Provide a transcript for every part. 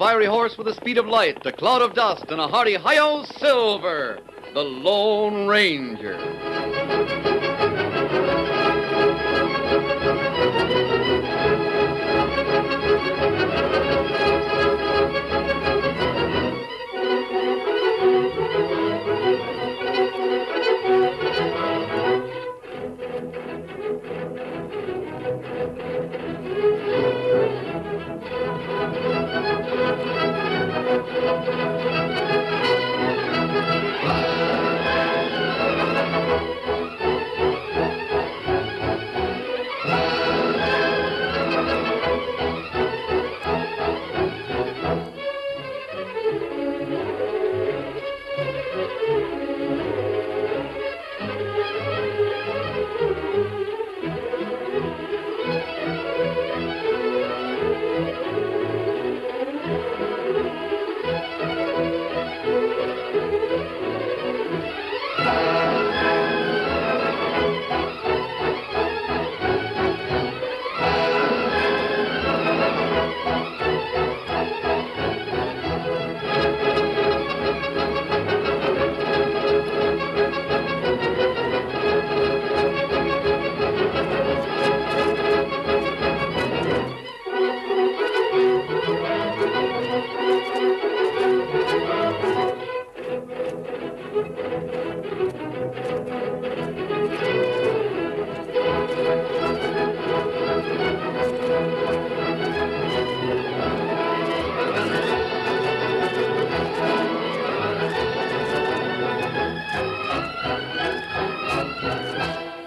fiery horse with the speed of light, a cloud of dust, and a hearty hi-yo silver, the Lone Ranger.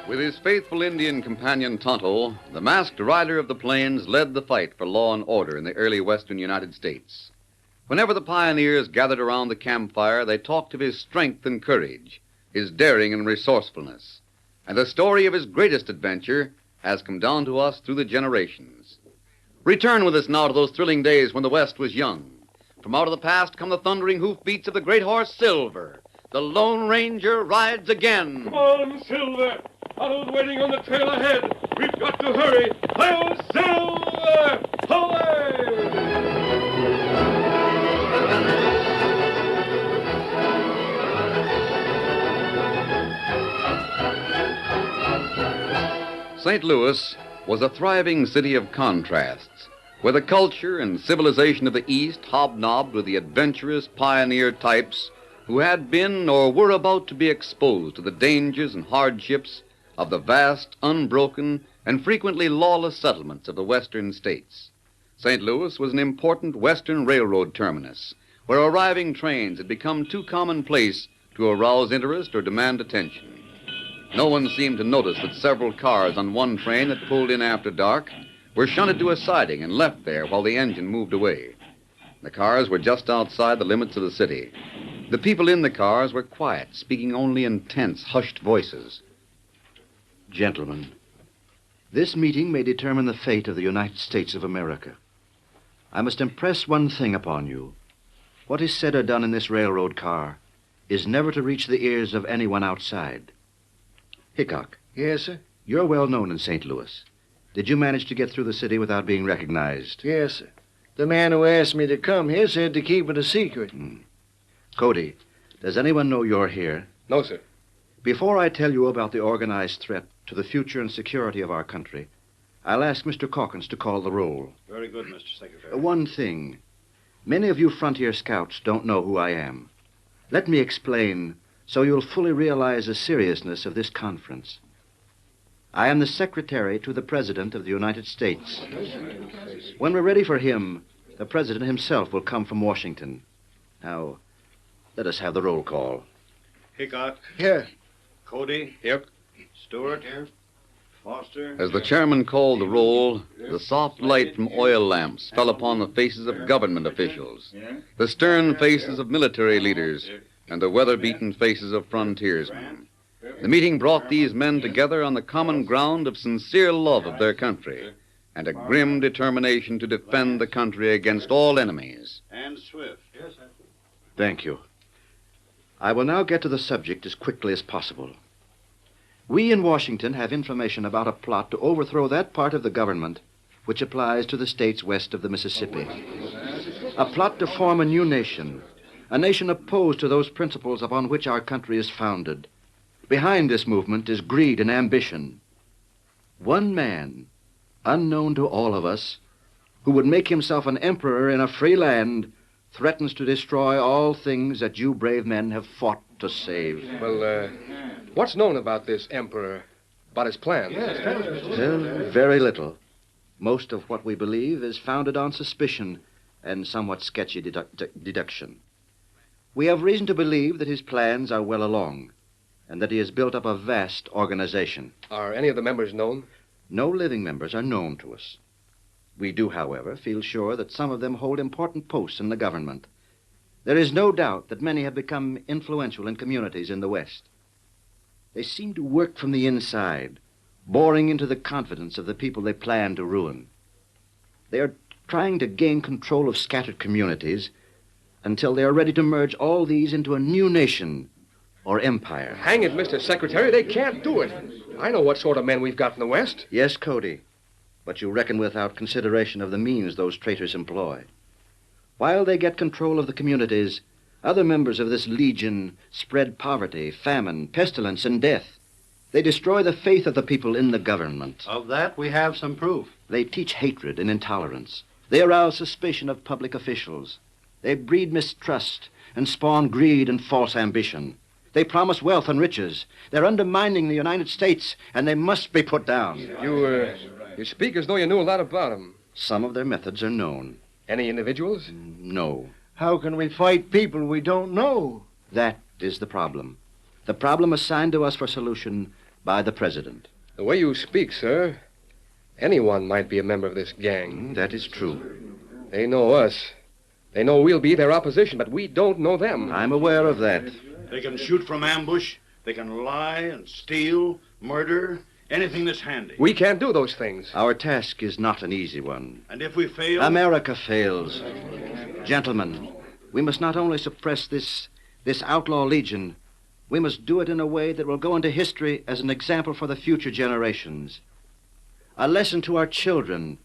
With his faithful Indian companion Tonto, the masked rider of the plains led the fight for law and order in the early western United States. Whenever the pioneers gathered around the campfire, they talked of his strength and courage, his daring and resourcefulness. And the story of his greatest adventure has come down to us through the generations. Return with us now to those thrilling days when the West was young. From out of the past come the thundering hoofbeats of the great horse Silver. The Lone Ranger rides again. Come on, Silver. Tonto's waiting on the trail ahead. We've got to hurry. Hi-yo, Silver! Away! St. Louis was a thriving city of contrasts, where the culture and civilization of the East hobnobbed with the adventurous pioneer types who had been or were about to be exposed to the dangers and hardships of the vast, unbroken, and frequently lawless settlements of the western states. St. Louis was an important western railroad terminus, where arriving trains had become too commonplace to arouse interest or demand attention. No one seemed to notice that several cars on one train that pulled in after dark were shunted to a siding and left there while the engine moved away. The cars were just outside the limits of the city. The people in the cars were quiet, speaking only in tense, hushed voices. Gentlemen, this meeting may determine the fate of the United States of America. I must impress one thing upon you. What is said or done in this railroad car is never to reach the ears of anyone outside. Hickok. Yes, sir? You're well known in St. Louis. Did you manage to get through the city without being recognized? Yes, sir. The man who asked me to come here said to keep it a secret. Cody, does anyone know you're here? No, sir. Before I tell you about the organized threat to the future and security of our country, I'll ask Mr. Calkins to call the roll. Very good, Mr. Secretary. One thing. Many of you frontier scouts don't know who I am. Let me explain so you'll fully realize the seriousness of this conference. I am the secretary to the President of the United States. When we're ready for him, the President himself will come from Washington. Now, let us have the roll call. Hickok. Here. Cody. Here. Stewart. Here. Foster. As the chairman called the roll, the soft light from oil lamps fell upon the faces of government officials, the stern faces of military leaders, and the weather-beaten faces of frontiersmen. The meeting brought these men together on the common ground of sincere love of their country and a grim determination to defend the country against all enemies. And Swift. Yes, sir. Thank you. I will now get to the subject as quickly as possible. We in Washington have information about a plot to overthrow that part of the government which applies to the states west of the Mississippi. A plot to form a new nation. A nation opposed to those principles upon which our country is founded. Behind this movement is greed and ambition. One man, unknown to all of us, who would make himself an emperor in a free land, threatens to destroy all things that you brave men have fought to save. Well, what's known about this emperor? About his plans? Well, very little. Most of what we believe is founded on suspicion and somewhat sketchy deduction. We have reason to believe that his plans are well along, and that he has built up a vast organization. Are any of the members known? No living members are known to us. We do, however, feel sure that some of them hold important posts in the government. There is no doubt that many have become influential in communities in the West. They seem to work from the inside, boring into the confidence of the people they plan to ruin. They are trying to gain control of scattered communities until they are ready to merge all these into a new nation or empire. Hang it, Mr. Secretary, they can't do it. I know what sort of men we've got in the West. Yes, Cody, but you reckon without consideration of the means those traitors employ. While they get control of the communities, other members of this legion spread poverty, famine, pestilence, and death. They destroy the faith of the people in the government. Of that, we have some proof. They teach hatred and intolerance. They arouse suspicion of public officials. They breed mistrust and spawn greed and false ambition. They promise wealth and riches. They're undermining the United States, and they must be put down. You speak as though you knew a lot about them. Some of their methods are known. Any individuals? No. How can we fight people we don't know? That is the problem. The problem assigned to us for solution by the president. The way you speak, sir, anyone might be a member of this gang. That is true. They know us. They know we'll be their opposition, but we don't know them. I'm aware of that. They can shoot from ambush. They can lie and steal, murder, anything that's handy. We can't do those things. Our task is not an easy one. And if we fail... America fails. Gentlemen, we must not only suppress this outlaw legion, we must do it in a way that will go into history as an example for the future generations. A lesson to our children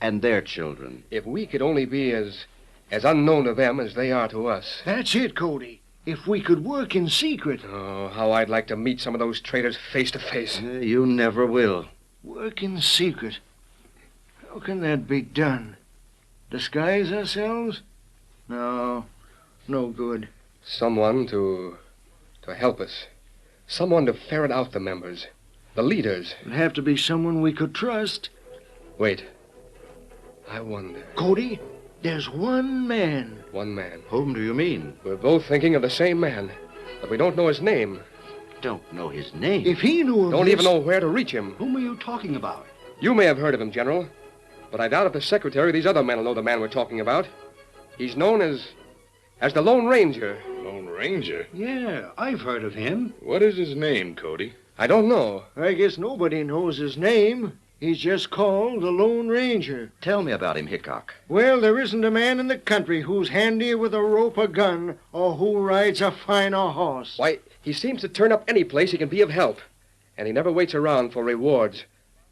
and their children. If we could only be as unknown to them as they are to us. That's it, Cody. If we could work in secret. Oh, how I'd like to meet some of those traitors face to face. You never will. Work in secret. How can that be done? Disguise ourselves? No good. Someone to help us. Someone to ferret out the members. The leaders. It'd have to be someone we could trust. Wait. I wonder. Cody, there's one man. One man. Whom do you mean? We're both thinking of the same man, but we don't know his name. Don't know his name. If he knew of Don't this... even know where to reach him. Whom are you talking about? You may have heard of him, General, but I doubt if the Secretary or these other men will know the man we're talking about. He's known as the Lone Ranger. Lone Ranger? Yeah, I've heard of him. What is his name, Cody? I don't know. I guess nobody knows his name. He's just called the Lone Ranger. Tell me about him, Hickok. Well, there isn't a man in the country who's handier with a rope or gun or who rides a finer horse. Why, he seems to turn up any place he can be of help, and he never waits around for rewards.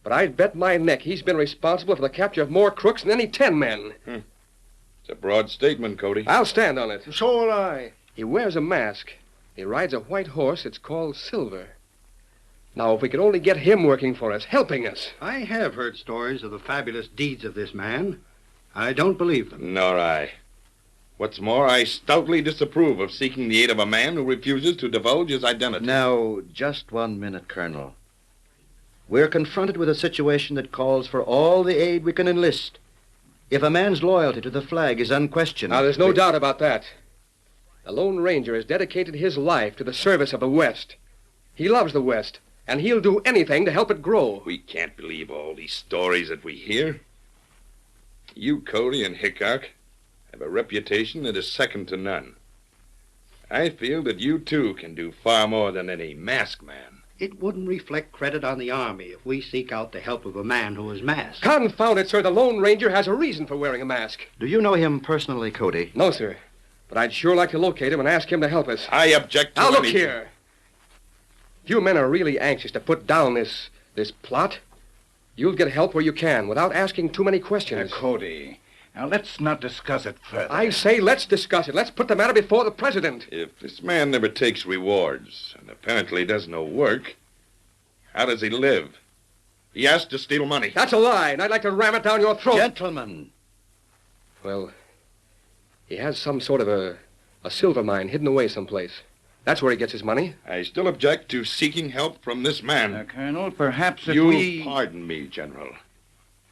But I'd bet my neck he's been responsible for the capture of more crooks than any 10 men. It's a broad statement, Cody. I'll stand on it. So will I. He wears a mask. He rides a white horse. It's called Silver. Now, if we could only get him working for us, helping us. I have heard stories of the fabulous deeds of this man. I don't believe them. Nor I. What's more, I stoutly disapprove of seeking the aid of a man who refuses to divulge his identity. Now, just 1 minute, Colonel. We're confronted with a situation that calls for all the aid we can enlist. If a man's loyalty to the flag is unquestioned... Now, there's no doubt about that. The Lone Ranger has dedicated his life to the service of the West. He loves the West, and he'll do anything to help it grow. We can't believe all these stories that we hear. You, Cody, and Hickok have a reputation that is second to none. I feel that you, too, can do far more than any masked man. It wouldn't reflect credit on the Army if we seek out the help of a man who is masked. Confound it, sir, the Lone Ranger has a reason for wearing a mask. Do you know him personally, Cody? No, sir. But I'd sure like to locate him and ask him to help us. I object to Now, look anything. here. If you men are really anxious to put down this plot, you'll get help where you can without asking too many questions. Cody, Now, let's not discuss it further. I say let's discuss it. Let's put the matter before the president. If this man never takes rewards and apparently does no work, how does he live? He has to steal money. That's a lie, and I'd like to ram it down your throat. Gentlemen. Well, he has some sort of a silver mine hidden away someplace. That's where he gets his money. I still object to seeking help from this man. Colonel, perhaps if You'll pardon me, General,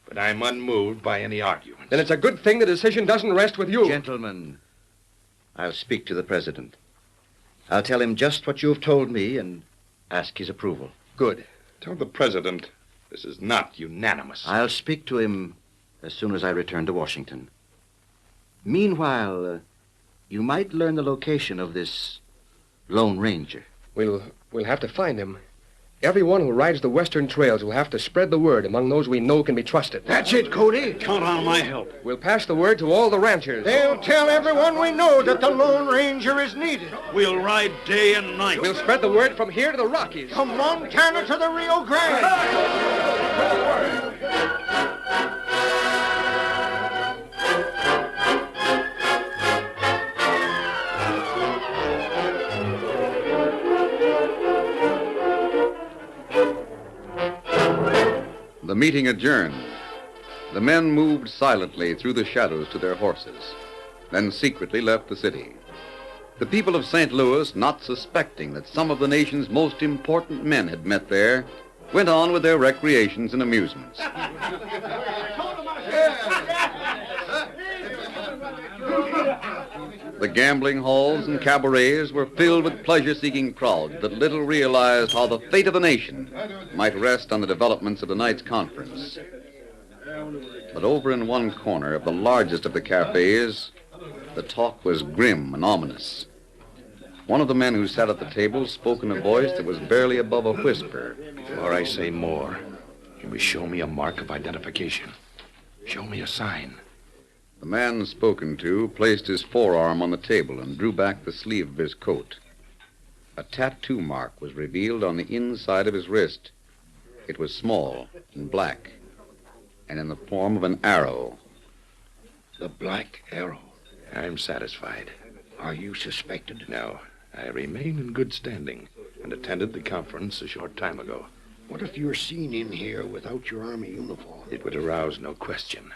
but I'm unmoved by any arguments. Then it's a good thing the decision doesn't rest with you. Gentlemen, I'll speak to the president. I'll tell him just what you've told me and ask his approval. Good. Tell the president this is not unanimous. I'll speak to him as soon as I return to Washington. Meanwhile, you might learn the location of this Lone Ranger. We'll have to find him. Everyone who rides the western trails will have to spread the word among those we know can be trusted. That's it, Cody. Count on my help. We'll pass the word to all the ranchers. They'll tell everyone we know that the Lone Ranger is needed. We'll ride day and night. We'll spread the word from here to the Rockies. From Montana to the Rio Grande. The meeting adjourned. The men moved silently through the shadows to their horses, then secretly left the city. The people of St. Louis, not suspecting that some of the nation's most important men had met there, went on with their recreations and amusements. The gambling halls and cabarets were filled with pleasure-seeking crowds that little realized how the fate of the nation might rest on the developments of the night's conference. But over in one corner of the largest of the cafes, the talk was grim and ominous. One of the men who sat at the table spoke in a voice that was barely above a whisper. Before I say more, you must show me a mark of identification. Show me a sign. The man spoken to placed his forearm on the table and drew back the sleeve of his coat. A tattoo mark was revealed on the inside of his wrist. It was small and black, and in the form of an arrow. The Black Arrow. I'm satisfied. Are you suspected? No. I remain in good standing and attended the conference a short time ago. What if you're seen in here without your Army uniform? It would arouse no question.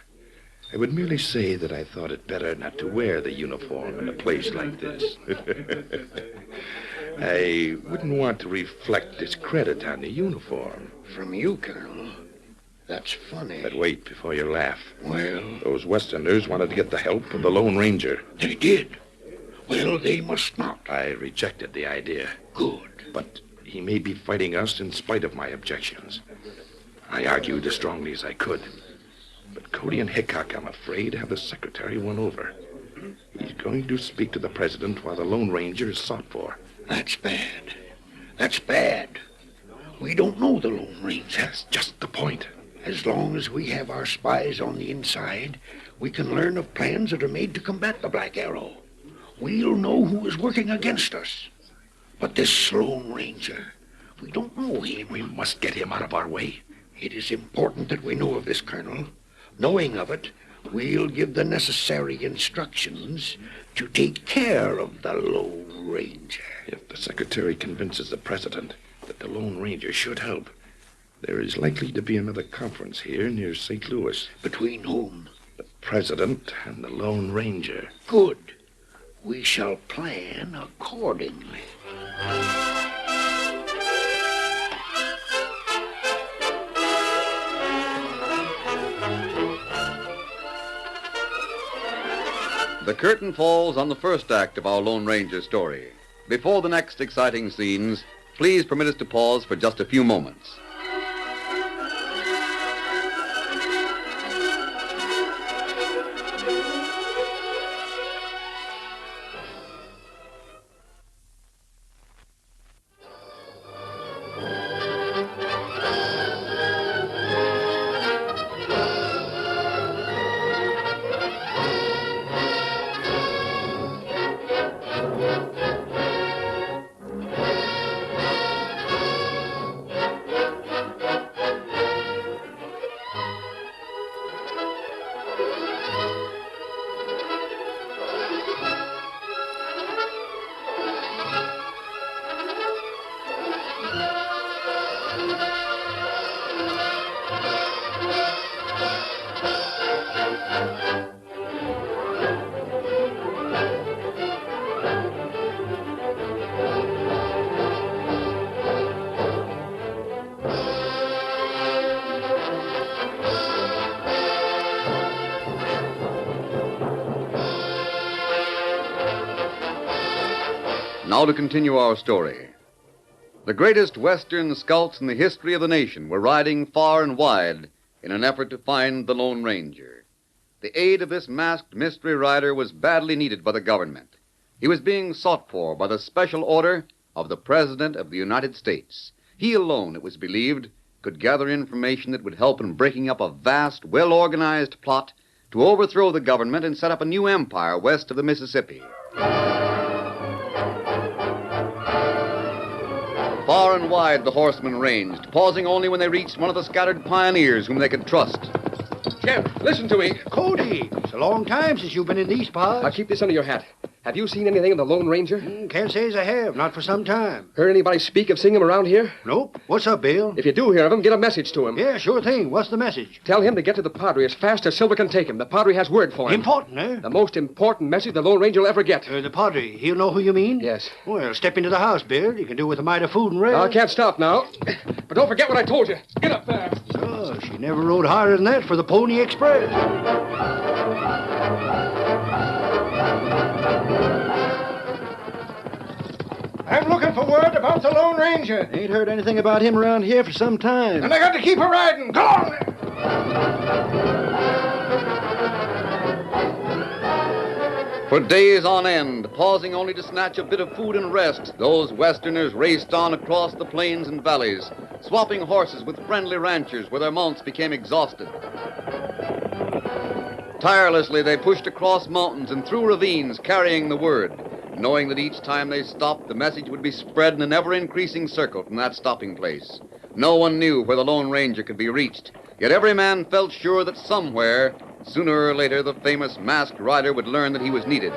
I would merely say that I thought it better not to wear the uniform in a place like this. I wouldn't want to reflect discredit on the uniform. From you, Colonel? That's funny. But wait before you laugh. Well? Those Westerners wanted to get the help of the Lone Ranger. They did? Well, they must not. I rejected the idea. Good. But he may be fighting us in spite of my objections. I argued as strongly as I could. But Cody and Hickok, I'm afraid, have the secretary won over. He's going to speak to the president while the Lone Ranger is sought for. That's bad. That's bad. We don't know the Lone Ranger. That's just the point. As long as we have our spies on the inside, we can learn of plans that are made to combat the Black Arrow. We'll know who is working against us. But this Lone Ranger, we don't know him. We must get him out of our way. It is important that we know of this, Colonel. Knowing of it, we'll give the necessary instructions to take care of the Lone Ranger. If the secretary convinces the president that the Lone Ranger should help, there is likely to be another conference here near St. Louis. Between whom? The president and the Lone Ranger. Good. We shall plan accordingly. The curtain falls on the first act of our Lone Ranger story. Before the next exciting scenes, please permit us to pause for just a few moments. Now to continue our story. The greatest Western scouts in the history of the nation were riding far and wide in an effort to find the Lone Ranger. The aid of this masked mystery rider was badly needed by the government. He was being sought for by the special order of the President of the United States. He alone, it was believed, could gather information that would help in breaking up a vast, well-organized plot to overthrow the government and set up a new empire west of the Mississippi. Far and wide the horsemen ranged, pausing only when they reached one of the scattered pioneers whom they could trust. Jeb, listen to me. Cody, it's a long time since you've been in these parts. Now keep this under your hat. Have you seen anything of the Lone Ranger? Can't say as I have, not for some time. Heard anybody speak of seeing him around here? Nope. What's up, Bill? If you do hear of him, get a message to him. Yeah, sure thing. What's the message? Tell him to get to the Padre as fast as Silver can take him. The Padre has word for him. Important, eh? The most important message the Lone Ranger will ever get. The Padre, he'll know who you mean? Yes. Well, step into the house, Bill. You can do with a mite of food and rest. I can't stop now. But don't forget what I told you. Get up there. Oh, she never rode harder than that for the Pony Express. I'm looking for word about the Lone Ranger. Ain't heard anything about him around here for some time. And I got to keep her riding. Go on! For days on end, pausing only to snatch a bit of food and rest, those Westerners raced on across the plains and valleys, swapping horses with friendly ranchers where their mounts became exhausted. Tirelessly, they pushed across mountains and through ravines, carrying the word, knowing that each time they stopped, the message would be spread in an ever-increasing circle from that stopping place. No one knew where the Lone Ranger could be reached, yet every man felt sure that somewhere, sooner or later, the famous masked rider would learn that he was needed.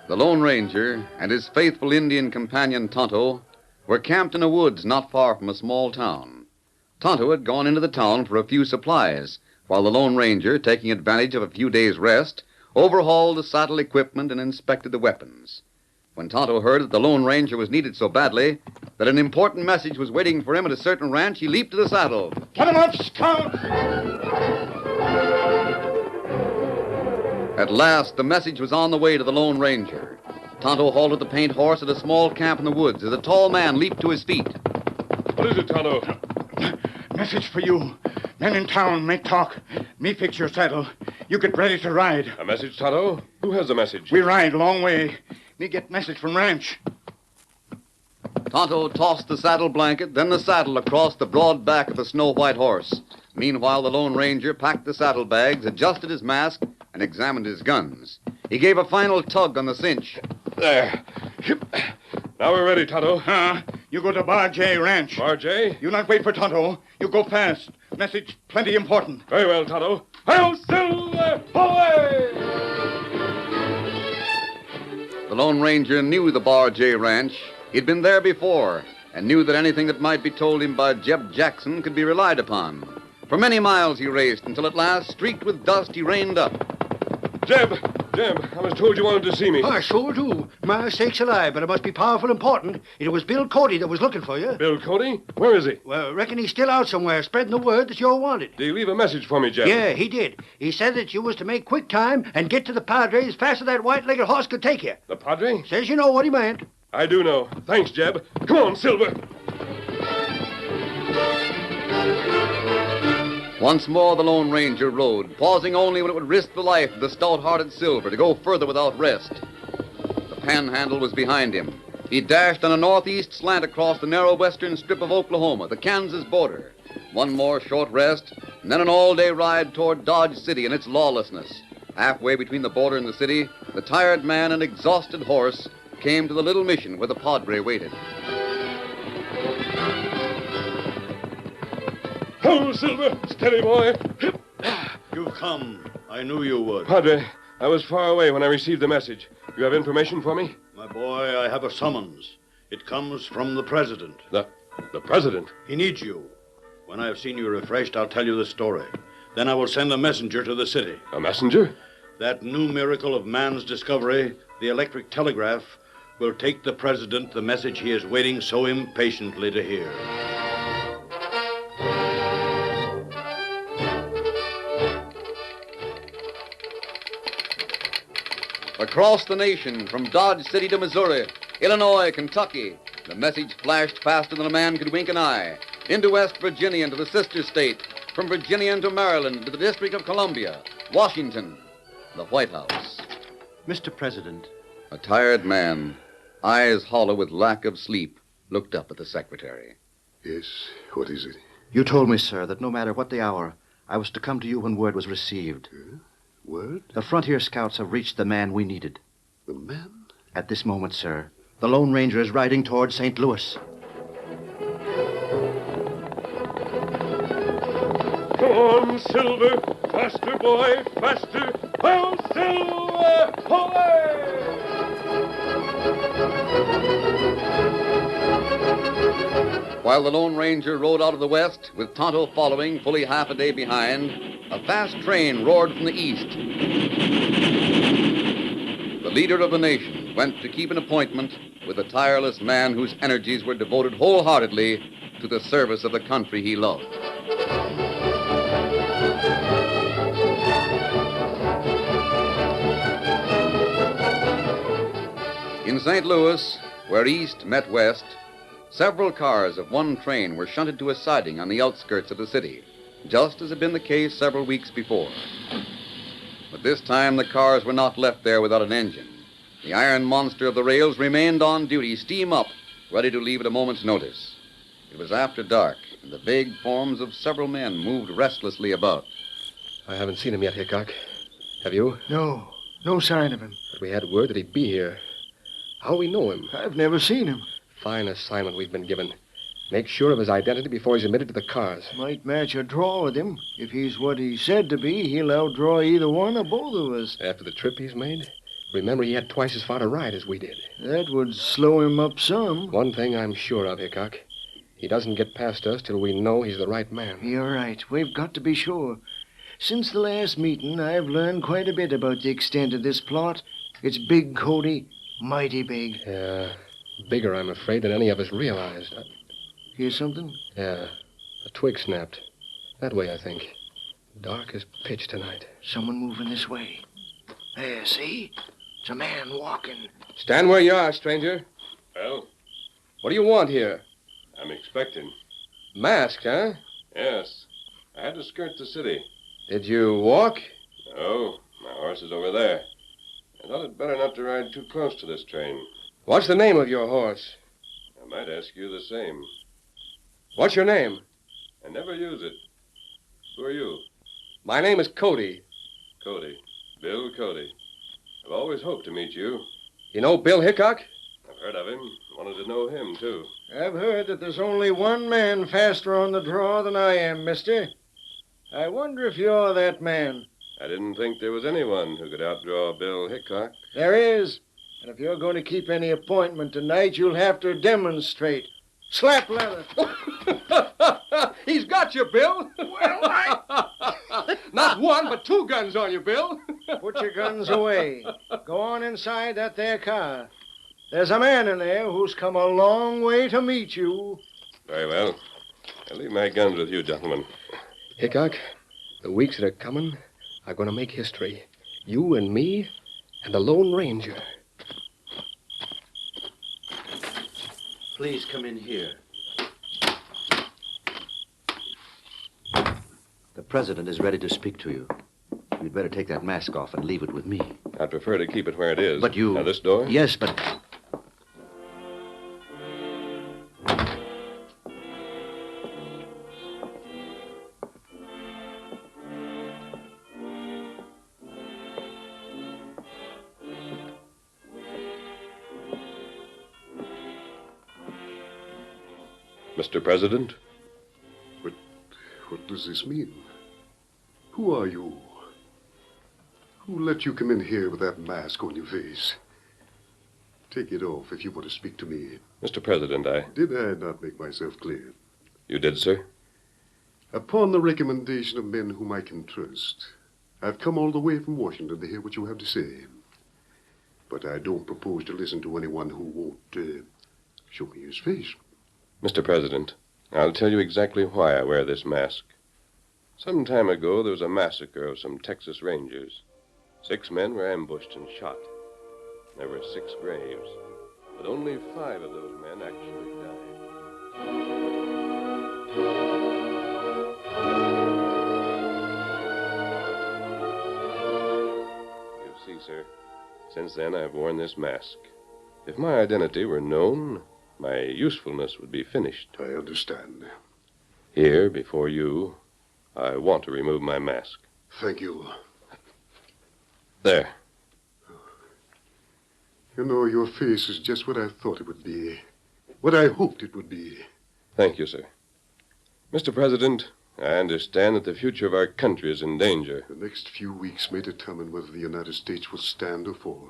The Lone Ranger and his faithful Indian companion Tonto were camped in the woods not far from a small town. Tonto had gone into the town for a few supplies, while the Lone Ranger, taking advantage of a few days' rest, overhauled the saddle equipment and inspected the weapons. When Tonto heard that the Lone Ranger was needed so badly that an important message was waiting for him at a certain ranch, he leaped to the saddle. Get him up, Scout! At last, the message was on the way to the Lone Ranger. Tonto halted the paint horse at a small camp in the woods as a tall man leaped to his feet. What is it, Tonto? Message for you. Men in town may talk. Me fix your saddle. You get ready to ride. A message, Tonto? Who has the message? We ride long way. Me get message from ranch. Tonto tossed the saddle blanket, then the saddle across the broad back of the snow-white horse. Meanwhile, the Lone Ranger packed the saddlebags, adjusted his mask, and examined his guns. He gave a final tug on the cinch. There. Now we're ready, Tonto. You go to Bar J Ranch. Bar J? You not wait for Tonto. You go fast. Message plenty important. Very well, Tonto. Hail, Silver! Away! The Lone Ranger knew the Bar J Ranch. He'd been there before and knew that anything that might be told him by Jeb Jackson could be relied upon. For many miles he raced until at last, streaked with dust, he reined up. Jeb, I was told you wanted to see me. I sure do. My sakes alive, but it must be powerful important. It was Bill Cody that was looking for you. Bill Cody? Where is he? Well, reckon he's still out somewhere, spreading the word that you're wanted. Did he leave a message for me, Jeb? Yeah, he did. He said that you was to make quick time and get to the Padre as fast as that white-legged horse could take you. The Padre? Says you know what he meant. I do know. Thanks, Jeb. Come on, Silver. Once more the Lone Ranger rode, pausing only when it would risk the life of the stout-hearted Silver to go further without rest. The panhandle was behind him. He dashed on a northeast slant across the narrow western strip of Oklahoma, the Kansas border. One more short rest, and then an all-day ride toward Dodge City and its lawlessness. Halfway between the border and the city, the tired man and exhausted horse came to the little mission where the Padre waited. Ho, Silver! Steady, boy! You've come. I knew you would. Padre, I was far away when I received the message. You have information for me? My boy, I have a summons. It comes from the President. The President? He needs you. When I have seen you refreshed, I'll tell you the story. Then I will send a messenger to the city. A messenger? That new miracle of man's discovery, the electric telegraph, will take the President the message he is waiting so impatiently to hear. Across the nation, from Dodge City to Missouri, Illinois, Kentucky, the message flashed faster than a man could wink an eye. Into West Virginia and to the sister state, from Virginia into Maryland to the District of Columbia, Washington, the White House. Mr. President. A tired man, eyes hollow with lack of sleep, looked up at the secretary. Yes, what is it? You told me, sir, that no matter what the hour, I was to come to you when word was received. Word? The Frontier Scouts have reached the man we needed. The man? At this moment, sir, the Lone Ranger is riding toward St. Louis. Come on, Silver. Faster, boy, faster. Ho, Silver! Away! While the Lone Ranger rode out of the west, with Tonto following fully half a day behind, a fast train roared from the east. The leader of the nation went to keep an appointment with a tireless man whose energies were devoted wholeheartedly to the service of the country he loved. In St. Louis, where east met west, several cars of one train were shunted to a siding on the outskirts of the city, just as had been the case several weeks before. But this time the cars were not left there without an engine. The iron monster of the rails remained on duty, steam up, ready to leave at a moment's notice. It was after dark, and the vague forms of several men moved restlessly about. I haven't seen him yet, Hickok. Have you? No sign of him. But we had word that he'd be here. How we know him? I've never seen him. Fine assignment we've been given. Make sure of his identity before he's admitted to the cars. Might match a draw with him. If he's what he's said to be, he'll outdraw either one or both of us. After the trip he's made? Remember, he had twice as far to ride as we did. That would slow him up some. One thing I'm sure of, Hickok. He doesn't get past us till we know he's the right man. You're right. We've got to be sure. Since the last meeting, I've learned quite a bit about the extent of this plot. It's big, Cody. Mighty big. Yeah. Bigger, I'm afraid, than any of us realized. Hear something? Yeah. A twig snapped. That way, I think. Dark as pitch tonight. Someone moving this way. There, see? It's a man walking. Stand where you are, stranger. Well? What do you want here? I'm expecting. Mask, huh? Yes. I had to skirt the city. Did you walk? No. My horse is over there. I thought it better not to ride too close to this train. What's the name of your horse? I might ask you the same. What's your name? I never use it. Who are you? My name is Cody. Cody. Bill Cody. I've always hoped to meet you. You know Bill Hickok? I've heard of him. Wanted to know him, too. I've heard that there's only one man faster on the draw than I am, mister. I wonder if you're that man. I didn't think there was anyone who could outdraw Bill Hickok. There is. And if you're going to keep any appointment tonight, you'll have to demonstrate. Slap leather. He's got you, Bill. Well, Not one, but two guns on you, Bill. Put your guns away. Go on inside that there car. There's a man in there who's come a long way to meet you. Very well. I'll leave my guns with you, gentlemen. Hickok, the weeks that are coming are going to make history. You and me and the Lone Ranger. Please come in here. The president is ready to speak to you. You'd better take that mask off and leave it with me. I'd prefer to keep it where it is. But you... Now, this door? Yes, but... Mr. President? What does this mean? Who are you? Who let you come in here with that mask on your face? Take it off if you want to speak to me. Mr. President, Did I not make myself clear? You did, sir? Upon the recommendation of men whom I can trust, I've come all the way from Washington to hear what you have to say. But I don't propose to listen to anyone who won't show me his face. Mr. President, I'll tell you exactly why I wear this mask. Some time ago, there was a massacre of some Texas Rangers. 6 men were ambushed and shot. There were 6 graves, but only 5 of those men actually died. You see, sir, since then I've worn this mask. If my identity were known, my usefulness would be finished. I understand. Here, before you, I want to remove my mask. Thank you. There. You know, your face is just what I thought it would be. What I hoped it would be. Thank you, sir. Mr. President, I understand that the future of our country is in danger. The next few weeks may determine whether the United States will stand or fall.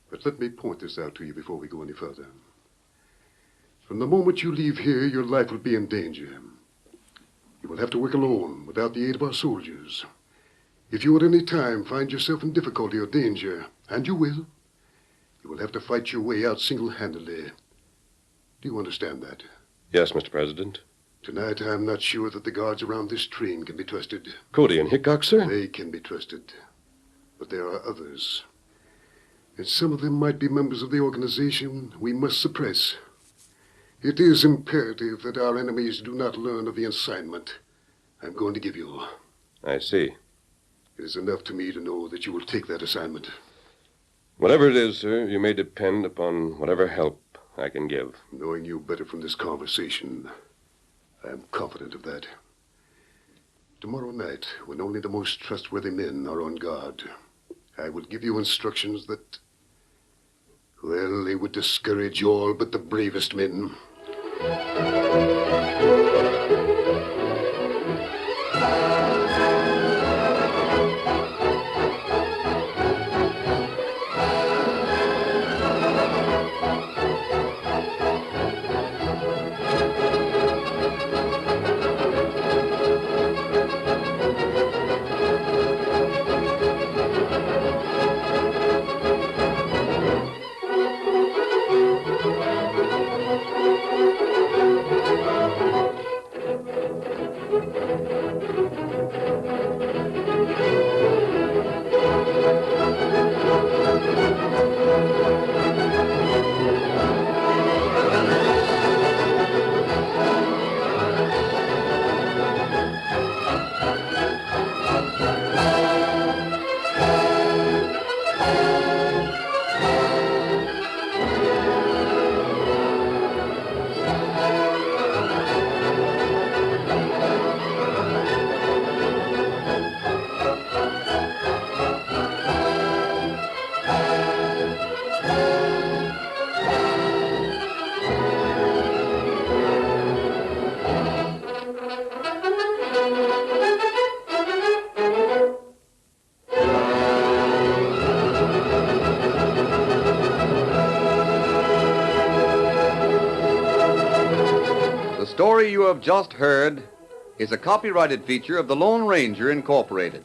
But let me point this out to you before we go any further. From the moment you leave here, your life will be in danger. You will have to work alone, without the aid of our soldiers. If you at any time find yourself in difficulty or danger, and you will have to fight your way out single-handedly. Do you understand that? Yes, Mr. President. Tonight, I'm not sure that the guards around this train can be trusted. Cody and Hickok, sir? They can be trusted. But there are others. And some of them might be members of the organization we must suppress. It is imperative that our enemies do not learn of the assignment I'm going to give you. I see. It is enough to me to know that you will take that assignment. Whatever it is, sir, you may depend upon whatever help I can give. Knowing you better from this conversation, I am confident of that. Tomorrow night, when only the most trustworthy men are on guard, I will give you instructions that, well, they would discourage all but the bravest men. The story you have just heard is a copyrighted feature of the Lone Ranger Incorporated.